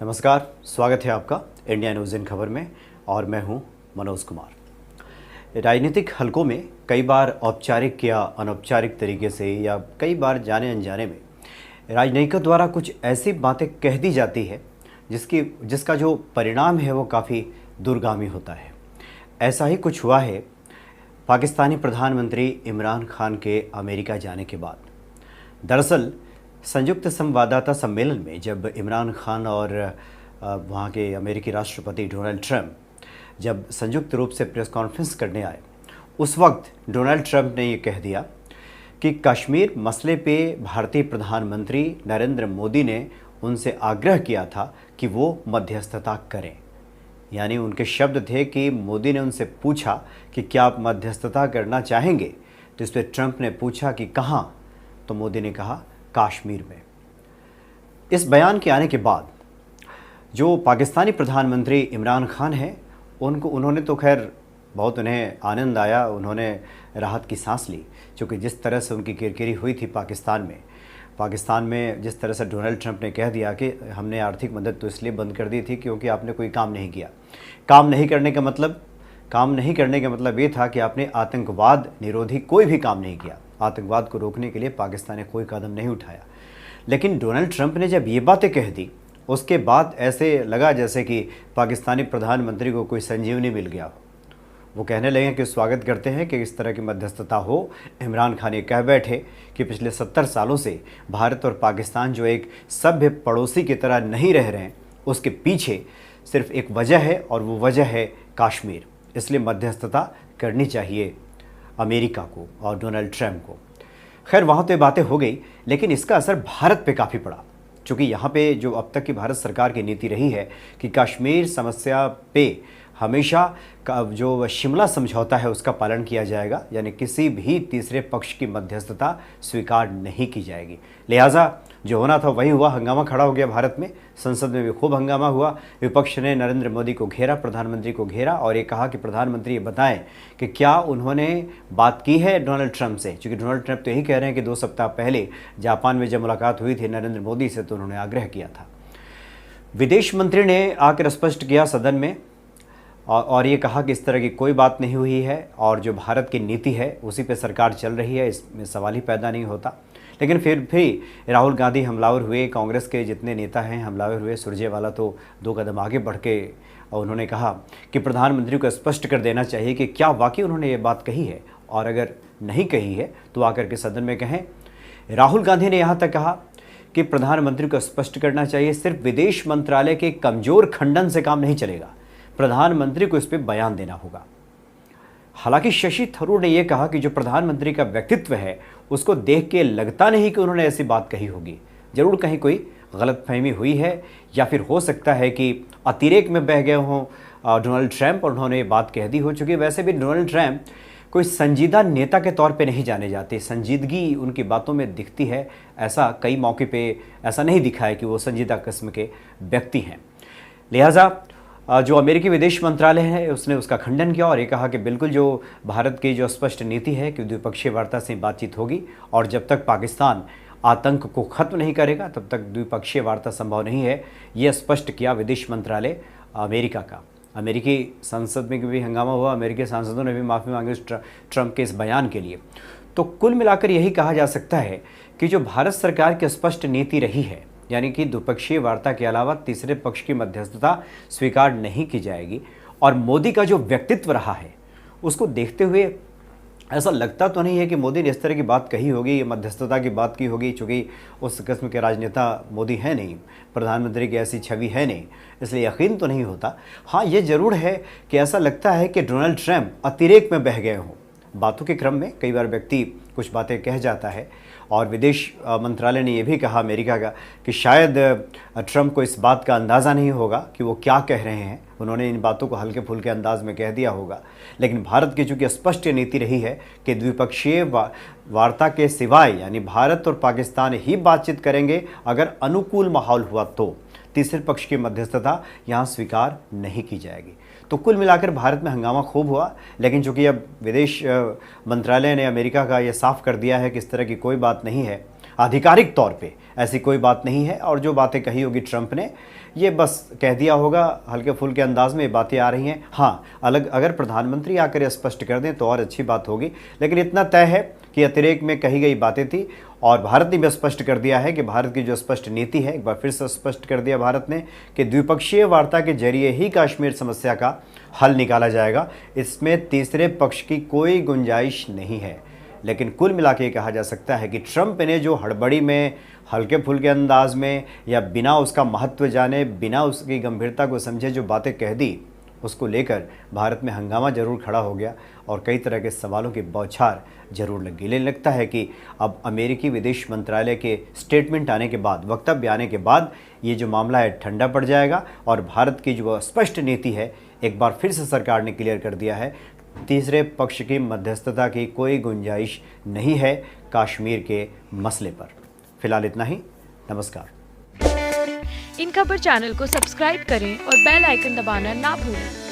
नमस्कार, स्वागत है आपका इंडिया न्यूज़ इन खबर में और मैं हूं मनोज कुमार। राजनीतिक हलकों में कई बार औपचारिक या अनौपचारिक तरीके से या कई बार जाने अनजाने में राजनयिकों द्वारा कुछ ऐसी बातें कह दी जाती है जिसका जो परिणाम है वो काफ़ी दूरगामी होता है। ऐसा ही कुछ हुआ है पाकिस्तानी प्रधानमंत्री इमरान खान के अमेरिका जाने के बाद। दरअसल संयुक्त संवाददाता सम्मेलन में जब इमरान खान और वहाँ के अमेरिकी राष्ट्रपति डोनाल्ड ट्रंप जब संयुक्त रूप से प्रेस कॉन्फ्रेंस करने आए, उस वक्त डोनाल्ड ट्रंप ने ये कह दिया कि कश्मीर मसले पे भारतीय प्रधानमंत्री नरेंद्र मोदी ने उनसे आग्रह किया था कि वो मध्यस्थता करें। यानी उनके शब्द थे कि मोदी ने उनसे पूछा कि क्या आप मध्यस्थता करना चाहेंगे, तो इस पर ट्रंप ने पूछा कि कहाँ, तो मोदी ने कहा कश्मीर में। इस बयान के आने के बाद जो पाकिस्तानी प्रधानमंत्री इमरान खान हैं उन्होंने तो खैर बहुत उन्हें आनंद आया, उन्होंने राहत की सांस ली, क्योंकि जिस तरह से उनकी किरकिरी हुई थी पाकिस्तान में जिस तरह से डोनाल्ड ट्रंप ने कह दिया कि हमने आर्थिक मदद तो इसलिए बंद कर दी थी क्योंकि आपने कोई काम नहीं किया। काम नहीं करने का मतलब ये था कि आपने आतंकवाद निरोधी कोई भी काम नहीं किया, आतंकवाद को रोकने के लिए पाकिस्तान ने कोई कदम नहीं उठाया। लेकिन डोनाल्ड ट्रंप ने जब ये बातें कह दी, उसके बाद ऐसे लगा जैसे कि पाकिस्तानी प्रधानमंत्री को कोई संजीवनी मिल गया हो। वो कहने लगे कि स्वागत करते हैं कि इस तरह की मध्यस्थता हो। इमरान खान ये कह बैठे कि पिछले 70 सालों से भारत और पाकिस्तान जो एक सभ्य पड़ोसी की तरह नहीं रह रहे हैं, उसके पीछे सिर्फ एक वजह है और वो वजह है कश्मीर। इसलिए मध्यस्थता करनी चाहिए अमेरिका को और डोनाल्ड ट्रंप को। खैर वहाँ तो ये बातें हो गई, लेकिन इसका असर भारत पे काफ़ी पड़ा, क्योंकि यहाँ पे जो अब तक की भारत सरकार की नीति रही है कि कश्मीर समस्या पे हमेशा का जो शिमला समझौता है उसका पालन किया जाएगा, यानी किसी भी तीसरे पक्ष की मध्यस्थता स्वीकार नहीं की जाएगी। लिहाजा जो होना था वही हुआ, हंगामा खड़ा हो गया भारत में। संसद में भी खूब हंगामा हुआ। विपक्ष ने नरेंद्र मोदी को घेरा, प्रधानमंत्री को घेरा और ये कहा कि प्रधानमंत्री ये बताएं कि क्या उन्होंने बात की है डोनाल्ड ट्रंप से, क्योंकि डोनाल्ड ट्रंप तो यही कह रहे हैं कि 2 सप्ताह पहले जापान में जब मुलाकात हुई थी नरेंद्र मोदी से तो उन्होंने आग्रह किया था। विदेश मंत्री ने आकर स्पष्ट किया सदन में और ये कहा कि इस तरह की कोई बात नहीं हुई है और जो भारत की नीति है उसी पे सरकार चल रही है, इसमें सवाल ही पैदा नहीं होता। लेकिन फिर भी राहुल गांधी हमलावर हुए, कांग्रेस के जितने नेता हैं हमलावर हुए। सुरजेवाला तो 2 कदम आगे बढ़ के और उन्होंने कहा कि प्रधानमंत्री को स्पष्ट कर देना चाहिए कि क्या वाकई उन्होंने ये बात कही है, और अगर नहीं कही है तो आकर के सदन में कहें। राहुल गांधी ने यहाँ तक कहा कि प्रधानमंत्री को स्पष्ट करना चाहिए, सिर्फ विदेश मंत्रालय के कमज़ोर खंडन से काम नहीं चलेगा, प्रधानमंत्री को इस पर बयान देना होगा। हालांकि शशि थरूर ने यह कहा कि जो प्रधानमंत्री का व्यक्तित्व है उसको देख के लगता नहीं कि उन्होंने ऐसी बात कही होगी। जरूर कहीं कोई गलतफहमी हुई है, या फिर हो सकता है कि अतिरेक में बह गए हों डोनाल्ड ट्रंप और उन्होंने ये बात कह दी हो। चुकी वैसे भी डोनाल्ड ट्रंप कोई संजीदा नेता के तौर पे नहीं जाने जाते, संजीदगी उनकी बातों में दिखती है। ऐसा कई मौके पे ऐसा नहीं दिखा है कि वो संजीदा किस्म के व्यक्ति हैं। लिहाजा जो अमेरिकी विदेश मंत्रालय है उसने उसका खंडन किया और ये कहा कि बिल्कुल जो भारत की जो स्पष्ट नीति है कि द्विपक्षीय वार्ता से बातचीत होगी, और जब तक पाकिस्तान आतंक को ख़त्म नहीं करेगा तब तक द्विपक्षीय वार्ता संभव नहीं है। ये स्पष्ट किया विदेश मंत्रालय अमेरिका का। अमेरिकी संसद में भी हंगामा हुआ, अमेरिकी सांसदों ने भी माफ़ी मांगी ट्रंप के इस बयान के लिए। तो कुल मिलाकर यही कहा जा सकता है कि जो भारत सरकार की स्पष्ट नीति रही है, यानी कि द्विपक्षीय वार्ता के अलावा तीसरे पक्ष की मध्यस्थता स्वीकार नहीं की जाएगी, और मोदी का जो व्यक्तित्व रहा है उसको देखते हुए ऐसा लगता तो नहीं है कि मोदी ने इस तरह की बात कही होगी, मध्यस्थता की बात की होगी, चूँकि उस किस्म के राजनेता मोदी है नहीं, प्रधानमंत्री की ऐसी छवि है नहीं, इसलिए यकीन तो नहीं होता। हाँ, ये ज़रूर है कि ऐसा लगता है कि डोनाल्ड ट्रंप अतिरेक में बह गए हों। बातों के क्रम में कई बार व्यक्ति कुछ बातें कह जाता है, और विदेश मंत्रालय ने यह भी कहा अमेरिका का कि शायद ट्रंप को इस बात का अंदाज़ा नहीं होगा कि वो क्या कह रहे हैं, उन्होंने इन बातों को हल्के फुल्के अंदाज में कह दिया होगा। लेकिन भारत की चूँकि स्पष्ट नीति रही है कि द्विपक्षीय वार्ता के सिवाय, यानी भारत और पाकिस्तान ही बातचीत करेंगे, अगर अनुकूल माहौल हुआ तो तीसरे पक्ष की मध्यस्थता यहाँ स्वीकार नहीं की जाएगी। तो कुल मिलाकर भारत में हंगामा खूब हुआ, लेकिन चूंकि अब विदेश मंत्रालय ने अमेरिका का ये साफ कर दिया है कि इस तरह की कोई बात नहीं है, आधिकारिक तौर पे ऐसी कोई बात नहीं है। और जो बातें कही होगी ट्रंप ने, ये बस कह दिया होगा हल्के फुल्के अंदाज में, बातें आ रही हैं। हाँ, अगर प्रधानमंत्री आकर ये स्पष्ट कर दें तो और अच्छी बात होगी, लेकिन इतना तय है कि अतिरेक में कही गई बातें थी। और भारत ने भी स्पष्ट कर दिया है कि भारत की जो स्पष्ट नीति है, एक बार फिर से स्पष्ट कर दिया भारत ने कि द्विपक्षीय वार्ता के जरिए ही कश्मीर समस्या का हल निकाला जाएगा। इसमें तीसरे पक्ष की कोई गुंजाइश नहीं है। लेकिन कुल मिला के कहा जा सकता है कि ट्रंप ने जो हड़बड़ी में, हल्के फुल्के अंदाज में, या बिना उसका महत्व जाने, बिना उसकी गंभीरता को समझे जो बातें कह दी, उसको लेकर भारत में हंगामा जरूर खड़ा हो गया और कई तरह के सवालों की बौछार जरूर लग गई। लेकिन लगता है कि अब अमेरिकी विदेश मंत्रालय के स्टेटमेंट आने के बाद, वक्तव्य आने के बाद, ये जो मामला है ठंडा पड़ जाएगा और भारत की जो स्पष्ट नीति है एक बार फिर से सरकार ने क्लियर कर दिया है, तीसरे पक्ष की मध्यस्थता की कोई गुंजाइश नहीं है कश्मीर के मसले पर। फिलहाल इतना ही। नमस्कार। इन खबर चैनल को सब्सक्राइब करें और बेल आइकन दबाना ना भूलें।